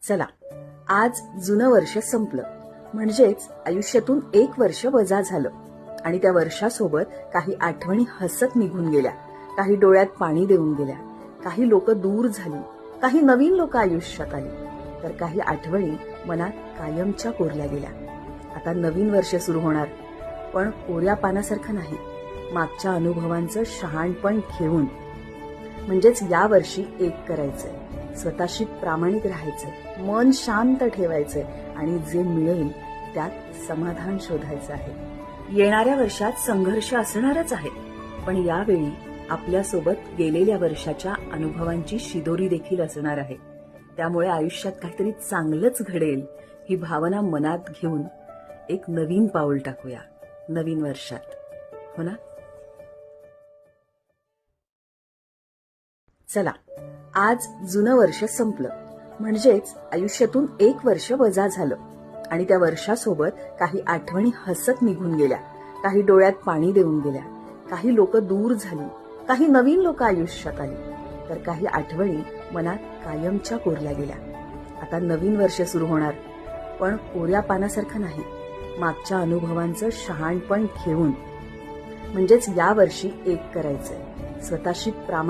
चला, आज जुनं वर्ष संपलं, म्हणजेच आयुष्यातून एक वर्ष वजा झालं आणि त्या वर्षासोबत काही आठवणी हसत निघून गेल्या, काही डोळ्यात पाणी देऊन गेल्या, काही लोक दूर झाली, काही नवीन लोक आयुष्यात आली, तर काही आठवणी मनात कायमच्या कोरल्या गेल्या. आता नवीन वर्ष सुरू होणार, पण कोऱ्या पानासारखं नाही, मागच्या अनुभवांचं शहाणपण घेऊन. म्हणजेच या वर्षी एक करायचंय, स्वतःशी प्रामाणिक राहायचंय, मन शांत ठेवायचंय आणि जे मिळेल त्यात समाधान शोधायचं आहे. येणाऱ्या वर्षात संघर्ष असणारच आहे, पण यावेळी आपल्यासोबत गेलेल्या वर्षाच्या अनुभवांची शिदोरी देखील असणार आहे. त्यामुळे आयुष्यात काहीतरी चांगलंच घडेल ही भावना मनात घेऊन एक नवीन पाऊल टाकूया नवीन वर्षात, हो ना? चला, आज जुनं वर्ष संपलं, म्हणजेच आयुष्यातून एक वर्ष वजा झालं आणि त्या वर्षासोबत काही आठवणी हसत निघून गेल्या, काही डोळ्यात पाणी देऊन गेल्या, काही लोक दूर झाली, काही नवीन लोक आयुष्यात आली, तर काही आठवणी मनात कायमच्या कोरल्या गेल्या. आता नवीन वर्ष सुरू होणार, पण कोऱ्या पानासारखं नाही, मागच्या अनुभवांचं शहाणपण घेऊन. म्हणजेच या वर्षी एक करायचंय, स्वतःशी प्रामाणिक